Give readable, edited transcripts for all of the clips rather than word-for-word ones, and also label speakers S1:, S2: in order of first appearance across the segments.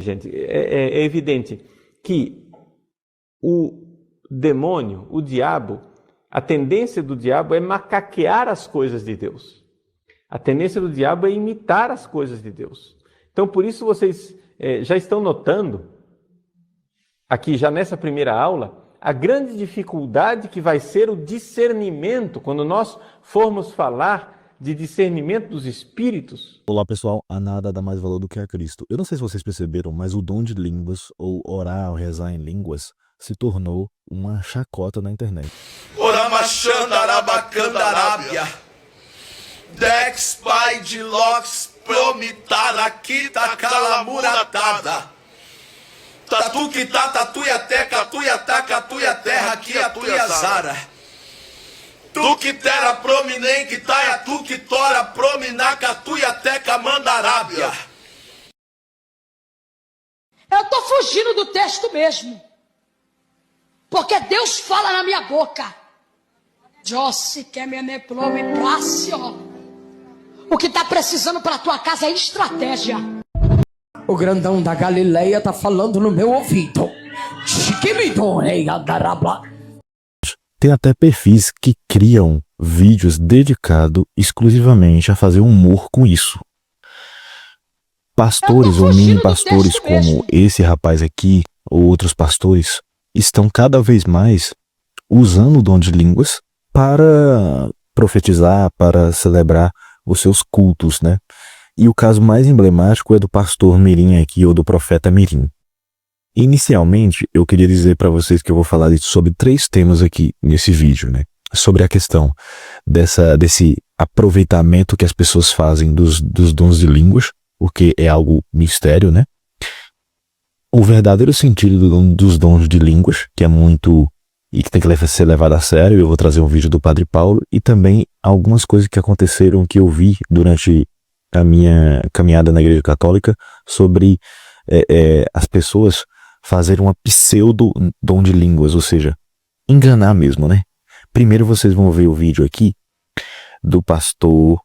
S1: Gente, é evidente que o demônio, o diabo, a tendência do diabo é macaquear as coisas de Deus. A tendência do diabo é imitar as coisas de Deus. Então, por isso vocês já estão notando, aqui já nessa primeira aula, a grande dificuldade que vai ser o discernimento, quando nós formos falar de discernimento dos espíritos.
S2: Olá pessoal, a nada dá mais valor do que a Cristo. Eu não sei se vocês perceberam, mas o dom de línguas, ou orar ou rezar em línguas, se tornou uma chacota na internet.
S3: Oramachandarabacandarábia, Dex, Pai de Lox, Promitaraquita, Calamuratada, Tatuquita, Tatuiaté, Catuiatá, Catuiaterra, Quiatuiazara, Tuquitera, Prominem, Quitaia, Tuquitora, Prominá, Catuiateca, Mandarábia.
S4: Eu tô fugindo do texto mesmo. Porque Deus fala na minha boca. Jossi que me plome plácio. O que tá precisando para tua casa é estratégia. O grandão da Galileia tá falando no meu ouvido.
S2: Tem até perfis que criam vídeos dedicados exclusivamente a fazer humor com isso. Pastores ou mini pastores como esse rapaz aqui, ou outros pastores, estão cada vez mais usando o dom de línguas para profetizar, para celebrar os seus cultos, né? E o caso mais emblemático é do pastor Mirim aqui, ou do profeta Mirim. Inicialmente, eu queria dizer para vocês que eu vou falar sobre 3 temas aqui nesse vídeo, né? Sobre a questão desse aproveitamento que as pessoas fazem dos dons de línguas, porque é algo mistério, né? O verdadeiro sentido dos dons de línguas, que é muito e que tem que ser levado a sério. Eu vou trazer um vídeo do Padre Paulo e também algumas coisas que aconteceram que eu vi durante a minha caminhada na Igreja Católica sobre as pessoas fazerem uma pseudo dom de línguas, ou seja, enganar mesmo, né? Primeiro vocês vão ver o vídeo aqui do pastor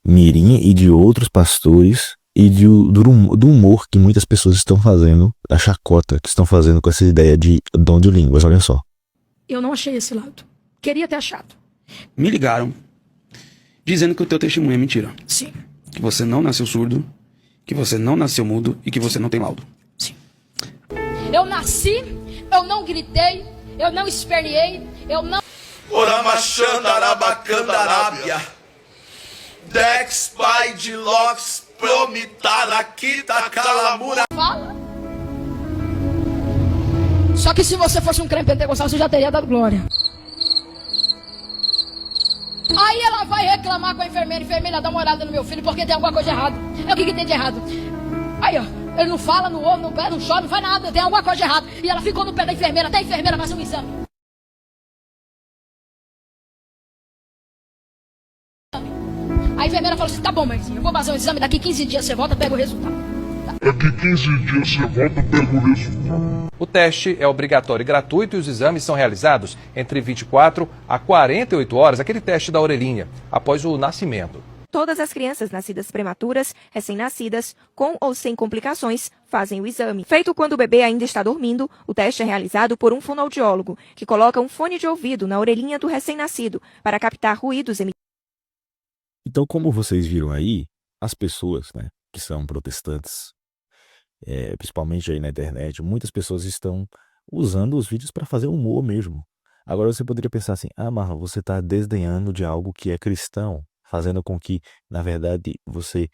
S2: Mirim e de outros pastores e do humor que muitas pessoas estão fazendo, a chacota que estão fazendo com essa ideia de dom de línguas, olha só.
S4: Eu não achei esse lado. Queria ter achado.
S5: Me ligaram dizendo que o teu testemunho é mentira.
S4: Sim.
S5: Que você não nasceu surdo, que você não nasceu mudo e que você não tem laudo.
S4: Sim. Eu nasci, eu não gritei, eu não esperneei, eu não...
S3: Oramachandarabacandarábia, Dex, Pai de Lox, Promitaraquita, Calamura.
S4: Fala. Só que se você fosse um crente pentecostal, você já teria dado glória. Aí ela vai reclamar com a enfermeira, dá uma olhada no meu filho, porque tem alguma coisa errada. O que tem de errado? Aí, ó, ele não fala, não ouve, não pé, não chora, não faz nada, tem alguma coisa errada. E ela ficou no pé da enfermeira, até a enfermeira fazer um exame. A enfermeira falou assim, tá bom, mãezinha, eu vou fazer um exame, daqui 15 dias você volta, pega o resultado.
S6: Daqui 15 dias você volta, pega o resultado.
S7: O teste é obrigatório e gratuito e os exames são realizados entre 24 a 48 horas, aquele teste da orelhinha, após o nascimento.
S8: Todas as crianças nascidas prematuras, recém-nascidas, com ou sem complicações, fazem o exame. Feito quando o bebê ainda está dormindo, o teste é realizado por um fonoaudiólogo, que coloca um fone de ouvido na orelhinha do recém-nascido para captar ruídos emitidos.
S2: Então, como vocês viram aí, as pessoas, né, que são protestantes, principalmente aí na internet, muitas pessoas estão usando os vídeos para fazer humor mesmo. Agora você poderia pensar assim, Marlon, você está desdenhando de algo que é cristão, fazendo com que, na verdade, você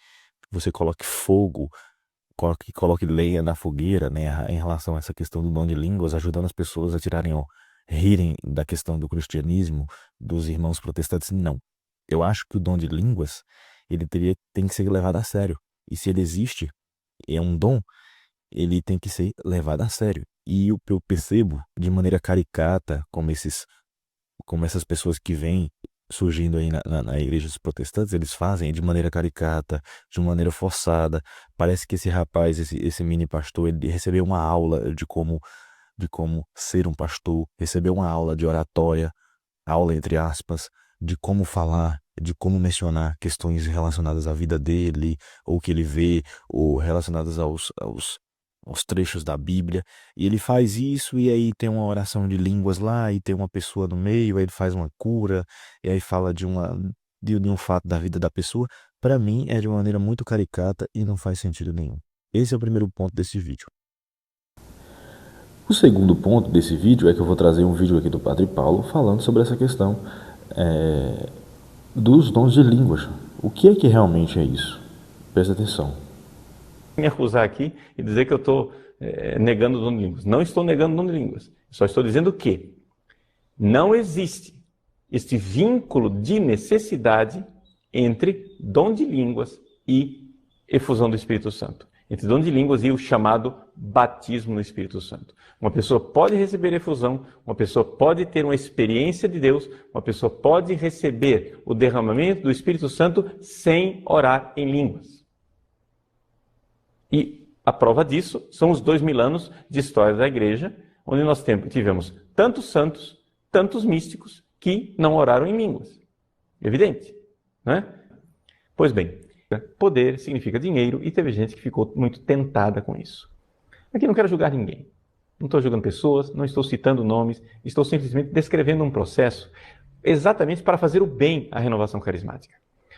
S2: coloque fogo, coloque lenha na fogueira, né, em relação a essa questão do dom de línguas, ajudando as pessoas a rirem da questão do cristianismo, dos irmãos protestantes. Não. Eu acho que o dom de línguas, ele tem que ser levado a sério. E se ele existe, é um dom, ele tem que ser levado a sério. E eu percebo de maneira caricata como essas pessoas que vêm surgindo aí na igreja dos protestantes, eles fazem de maneira caricata, de maneira forçada. Parece que esse rapaz, esse mini pastor, ele recebeu uma aula de como ser um pastor, recebeu uma aula de oratória, aula entre aspas, de como falar, de como mencionar questões relacionadas à vida dele, ou que ele vê, ou relacionadas os trechos da Bíblia, e ele faz isso, e aí tem uma oração de línguas lá, e tem uma pessoa no meio, aí ele faz uma cura, e aí fala de um fato da vida da pessoa. Para mim é de uma maneira muito caricata e não faz sentido nenhum. Esse é o primeiro ponto desse vídeo. O segundo ponto desse vídeo é que eu vou trazer um vídeo aqui do Padre Paulo falando sobre essa questão dos dons de línguas. O que é que realmente é isso? Presta atenção.
S1: Me acusar aqui e dizer que eu estou negando o dom de línguas. Não estou negando o dom de línguas. Só estou dizendo que não existe este vínculo de necessidade entre dom de línguas e efusão do Espírito Santo. Entre dom de línguas e o chamado batismo no Espírito Santo. Uma pessoa pode receber efusão, uma pessoa pode ter uma experiência de Deus, uma pessoa pode receber o derramamento do Espírito Santo sem orar em línguas. E a prova disso são os 2000 anos de história da igreja, onde nós tivemos tantos santos, tantos místicos que não oraram em línguas. Evidente, não é? Pois bem, poder significa dinheiro e teve gente que ficou muito tentada com isso. Aqui não quero julgar ninguém. Não estou julgando pessoas, não estou citando nomes, estou simplesmente descrevendo um processo exatamente para fazer o bem à renovação carismática.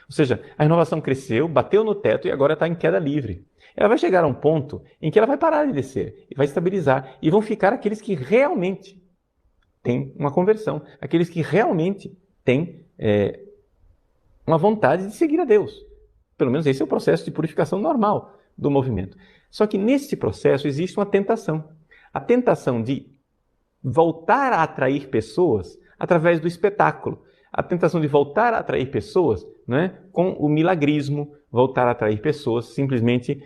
S1: Ou seja, a renovação cresceu, bateu no teto e agora está em queda livre. Ela vai chegar a um ponto em que ela vai parar de descer e vai estabilizar. E vão ficar aqueles que realmente têm uma conversão, aqueles que realmente têm uma vontade de seguir a Deus. Pelo menos esse é o processo de purificação normal do movimento. Só que nesse processo existe uma tentação. A tentação de voltar a atrair pessoas através do espetáculo. A tentação de voltar a atrair pessoas, né, com o milagrismo, voltar a atrair pessoas simplesmente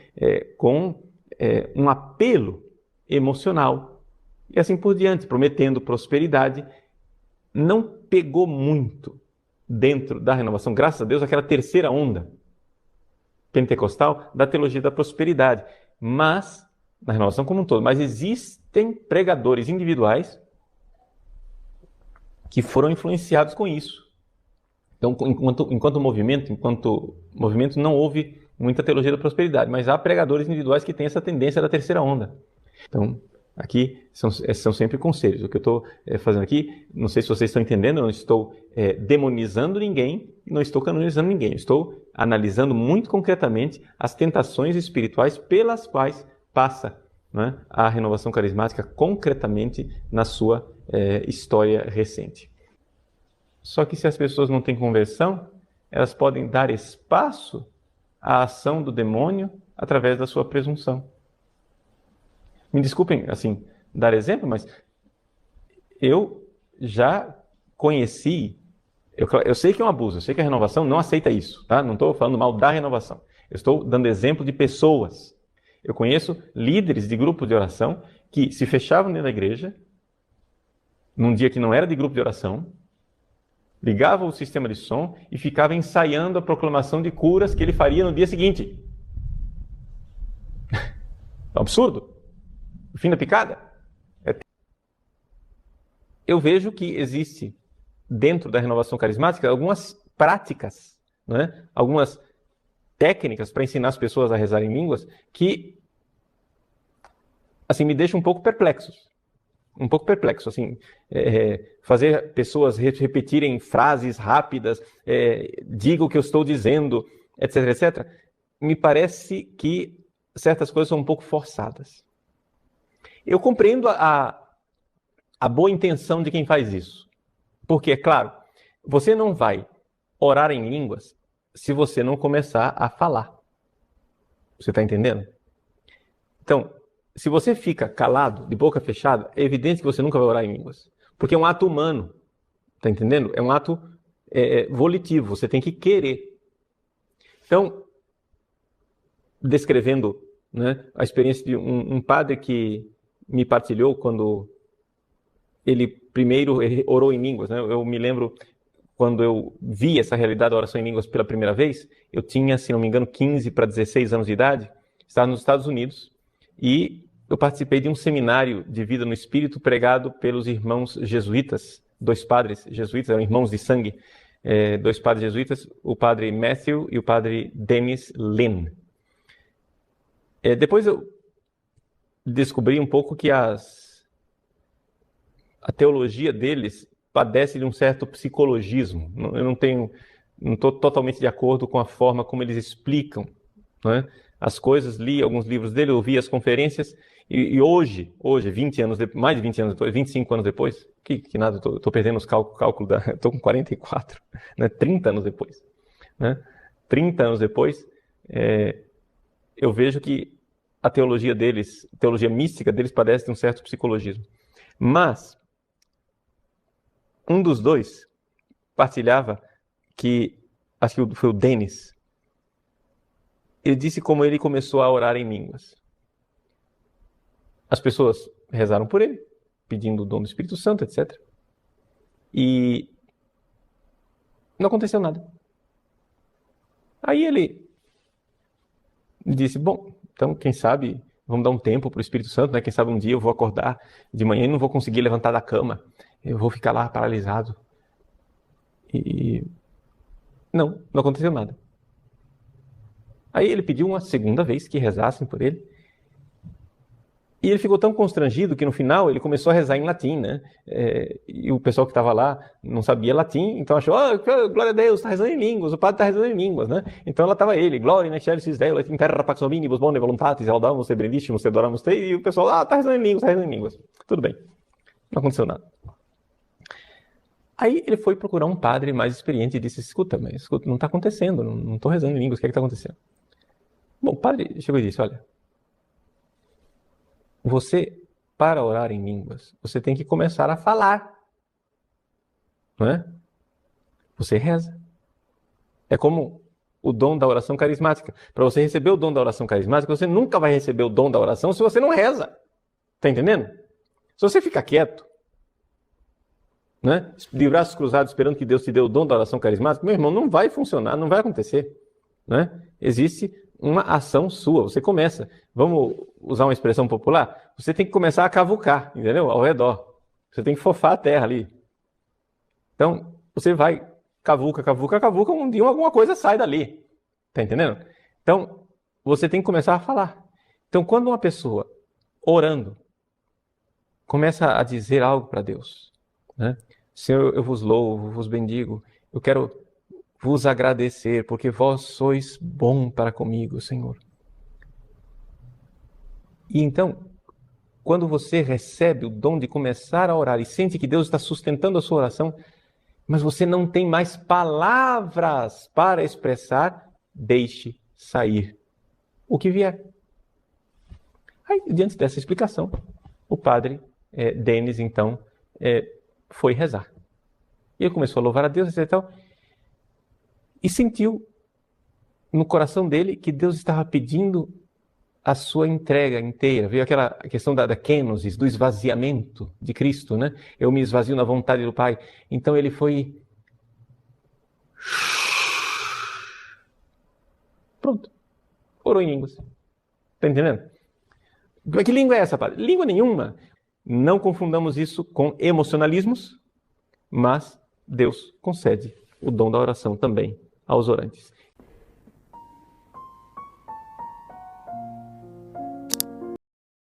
S1: com um apelo emocional. E assim por diante, prometendo prosperidade. Não pegou muito dentro da renovação, graças a Deus, aquela terceira onda pentecostal da teologia da prosperidade, mas na renovação como um todo. Mas existem pregadores individuais que foram influenciados com isso. Então, enquanto movimento não houve muita teologia da prosperidade, mas há pregadores individuais que têm essa tendência da terceira onda. Então, aqui são sempre conselhos. O que eu estou fazendo aqui, não sei se vocês estão entendendo, eu não estou demonizando ninguém, não estou canonizando ninguém. Eu estou analisando muito concretamente as tentações espirituais pelas quais passa, né, a renovação carismática concretamente na sua história recente. Só que se as pessoas não têm conversão, elas podem dar espaço à ação do demônio através da sua presunção. Me desculpem, assim, dar exemplo, mas eu já conheci, eu sei que é um abuso, eu sei que a renovação não aceita isso, tá? Não estou falando mal da renovação, eu estou dando exemplo de pessoas. Eu conheço líderes de grupos de oração que se fechavam dentro da igreja, num dia que não era de grupo de oração, ligavam o sistema de som e ficavam ensaiando a proclamação de curas que ele faria no dia seguinte. É um absurdo. O fim da picada. Eu vejo que existe, dentro da renovação carismática, algumas práticas, né? Algumas técnicas para ensinar as pessoas a rezar em línguas que, assim, me deixam um pouco perplexo, assim, fazer pessoas repetirem frases rápidas, diga o que eu estou dizendo, etc, etc, me parece que certas coisas são um pouco forçadas. Eu compreendo a boa intenção de quem faz isso, porque, é claro, você não vai orar em línguas se você não começar a falar. Você está entendendo? Então, se você fica calado, de boca fechada, é evidente que você nunca vai orar em línguas. Porque é um ato humano. Está entendendo? É um ato volitivo. Você tem que querer. Então, descrevendo, né, a experiência de um padre que me partilhou quando ele primeiro orou em línguas, né? Eu me lembro, quando eu vi essa realidade da oração em línguas pela primeira vez, eu tinha, se não me engano, 15 para 16 anos de idade, estava nos Estados Unidos, e eu participei de um seminário de vida no Espírito pregado pelos irmãos jesuítas, 2 padres jesuítas, eram irmãos de sangue, 2 padres jesuítas, o padre Matthew e o padre Dennis Lin. Depois eu descobri um pouco que a teologia deles padece de um certo psicologismo. Eu não estou totalmente de acordo com a forma como eles explicam, né, as coisas. Li alguns livros dele, ouvi as conferências, e hoje, 20 anos depois, mais de 20 anos depois, 25 anos depois, que nada, estou perdendo os cálculos, estou com 44, né, 30 anos depois. Né, 30 anos depois, eu vejo que a teologia deles, a teologia mística deles, padece de um certo psicologismo. Mas um dos dois partilhava que, acho que foi o Dennis, ele disse como ele começou a orar em línguas. As pessoas rezaram por ele, pedindo o dom do Espírito Santo, etc. E não aconteceu nada. Aí ele disse, bom, então quem sabe vamos dar um tempo para o Espírito Santo, né? Quem sabe um dia eu vou acordar de manhã e não vou conseguir levantar da cama. Eu vou ficar lá paralisado. E não aconteceu nada. Aí ele pediu uma segunda vez que rezassem por ele. E ele ficou tão constrangido que no final ele começou a rezar em latim, né? E o pessoal que estava lá não sabia latim, então achou, glória a Deus, está rezando em línguas, o padre está rezando em línguas, né? Então lá estava ele, glória in excelsis Deo, et in terra pax hominibus bone voluntatis, laudamus te benedictimus te adoramus te, e o pessoal, está rezando em línguas, está rezando em línguas. Tudo bem, não aconteceu nada. Aí ele foi procurar um padre mais experiente e disse, escuta, não está acontecendo, não estou rezando em línguas, o que é que está acontecendo? Bom, o padre chegou e disse, olha, você, para orar em línguas, você tem que começar a falar, não é? Você reza. É como o dom da oração carismática. Para você receber o dom da oração carismática, você nunca vai receber o dom da oração se você não reza. Está entendendo? Se você ficar quieto, né, de braços cruzados esperando que Deus te dê o dom da oração carismática, meu irmão, não vai funcionar, não vai acontecer. Né? Existe uma ação sua, você começa, vamos usar uma expressão popular, você tem que começar a cavucar, entendeu? Ao redor. Você tem que fofar a terra ali. Então, você vai, cavuca, um dia alguma coisa sai dali. Tá entendendo? Então, você tem que começar a falar. Então, quando uma pessoa, orando, começa a dizer algo para Deus, né? Senhor, eu vos louvo, vos bendigo, eu quero vos agradecer, porque vós sois bom para comigo, Senhor. E então, quando você recebe o dom de começar a orar e sente que Deus está sustentando a sua oração, mas você não tem mais palavras para expressar, deixe sair o que vier. Aí, diante dessa explicação, o padre Denis, então, foi rezar. E ele começou a louvar a Deus, etc. E sentiu no coração dele que Deus estava pedindo a sua entrega inteira. Veio aquela questão da kenosis, do esvaziamento de Cristo, né? Eu me esvazio na vontade do Pai. Então ele foi... Pronto. Orou em línguas. Está entendendo? Que língua é essa, padre? Língua nenhuma. Não confundamos isso com emocionalismos, mas Deus concede o dom da oração também aos orantes.